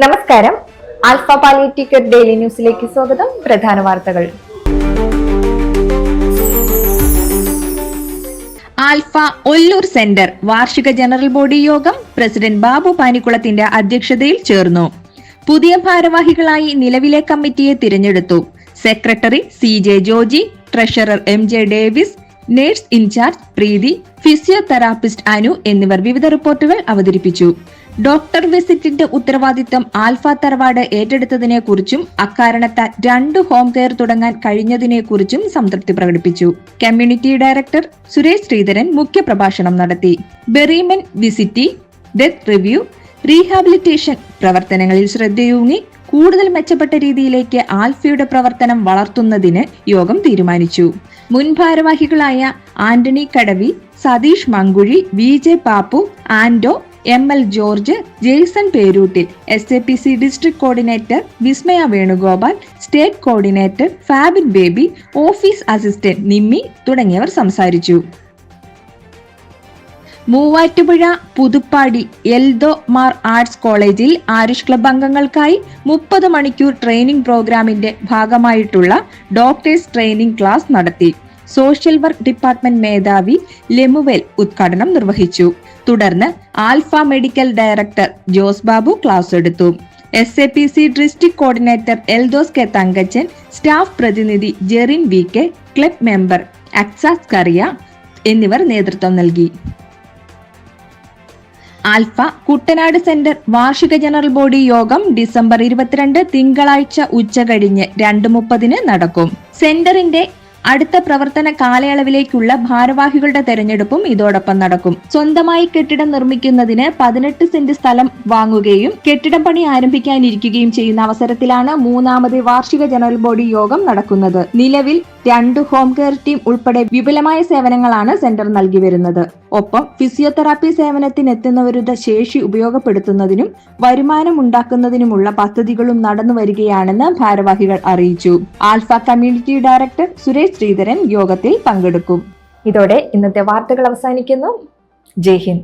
നമസ്കാരം. Alpha palliative care daily ന്യൂസിലേക്ക് സ്വാഗതം. പ്രധാന വാർത്തകൾ. ആൽഫ ഒല്ലൂർ സെന്റർ വാർഷിക ജനറൽ ബോഡി യോഗം പ്രസിഡന്റ് ബാബു പാനിക്കുളത്തിന്റെ അധ്യക്ഷതയിൽ ചേർന്നു. പുതിയ ഭാരവാഹികളായി നിലവിലെ കമ്മിറ്റിയെ തിരഞ്ഞെടുത്തു. Secretary CJ Joji, treasurer MJ Davis, nurse in charge Preethi, physiotherapist Anu എന്നിവർ വിവിധ റിപ്പോർട്ടുകൾ അവതരിപ്പിച്ചു. ഡോക്ടർ വിസിറ്റിന്റെ ഉത്തരവാദിത്തം ആൽഫ തറവാട് ഏറ്റെടുത്തതിനെ കുറിച്ചും അക്കാരണത്താൽ 2 ഹോം കെയർ തുടങ്ങാൻ കഴിഞ്ഞതിനെ കുറിച്ചും സംതൃപ്തി പ്രകടിപ്പിച്ചു. കമ്മ്യൂണിറ്റി ഡയറക്ടർ സുരേഷ് ശ്രീധരൻ മുഖ്യപ്രഭാഷണം നടത്തി. ബെറീമെൻ വിസിറ്റി, ഡെത്ത് റിവ്യൂ, റീഹാബിലിറ്റേഷൻ പ്രവർത്തനങ്ങളിൽ ശ്രദ്ധയൂന്നി കൂടുതൽ മെച്ചപ്പെട്ട രീതിയിലേക്ക് ആൽഫയുടെ പ്രവർത്തനം വളർത്തുന്നതിന് യോഗം തീരുമാനിച്ചു. മുൻ ഭാരവാഹികളായ Antony Kadavi, Satheesh Mankuzhi, VJ Pappu, Ando, ML George, Jaison Peroottil, SAPC district coordinator Vismaya Venugopal, state coordinator Fabin Baby, office assistant Nimmi തുടങ്ങിയവർ സംസാരിച്ചു. മൂവാറ്റുപുഴ പുതുപ്പാടി എൽദോ മാർ ആർട്സ് കോളേജിൽ ആരുഷ് ക്ലബ് അംഗങ്ങൾക്കായി 30 മണിക്കൂർ ട്രെയിനിംഗ് പ്രോഗ്രാമിന്റെ ഭാഗമായിട്ടുള്ള ഡോക്ടേഴ്സ് ട്രെയിനിംഗ് ക്ലാസ് നടത്തി. സോഷ്യൽ വർക്ക് ഡിപ്പാർട്ട്മെന്റ് മേധാവി ലെമുവേൽ ഉദ്ഘാടനം നിർവഹിച്ചു. തുടർന്ന് Alpha medical director Jose Babu class എടുത്തു. SAPC district coordinator Eldhose K Thankachan, staff പ്രതിനിധി ജെറിൻ VK, ക്ലബ് മെമ്പർ അക്സാസ് കറിയ എന്നിവർ നേതൃത്വം നൽകി. ആൽഫ കുട്ടനാട് സെന്റർ വാർഷിക ജനറൽ ബോഡി യോഗം ഡിസംബർ 22 തിങ്കളാഴ്ച ഉച്ചകഴിഞ്ഞ് 2:30 നടക്കും. സെന്ററിന്റെ അടുത്ത പ്രവർത്തന കാലയളവിലേക്കുള്ള ഭാരവാഹികളുടെ തെരഞ്ഞെടുപ്പും ഇതോടൊപ്പം നടക്കും. സ്വന്തമായി കെട്ടിടം നിർമ്മിക്കുന്നതിന് 18 സെന്റ് സ്ഥലം വാങ്ങുകയും കെട്ടിടം പണി ആരംഭിക്കാനിരിക്കുകയും ചെയ്യുന്ന അവസരത്തിലാണ് 3ാമത് വാർഷിക ജനറൽ ബോഡി യോഗം നടക്കുന്നത്. നിലവിൽ 2 ഹോം കെയർ ടീം ഉൾപ്പെടെ വിപുലമായ സേവനങ്ങളാണ് സെന്റർ നൽകി വരുന്നത്. ഒപ്പം ഫിസിയോതെറാപ്പി സേവനത്തിനെത്തുന്നവരുടെ ശേഷി ഉപയോഗപ്പെടുത്തുന്നതിനും വരുമാനം ഉണ്ടാക്കുന്നതിനുമുള്ള പദ്ധതികളും നടന്നു വരികയാണെന്ന് ഭാരവാഹികൾ അറിയിച്ചു. Alpha community director Suresh Sreedharan യോഗത്തിൽ പങ്കെടുക്കും. ഇതോടെ ഇന്നത്തെ വാർത്തകൾ അവസാനിക്കുന്നു. ജയ് ഹിന്ദ്.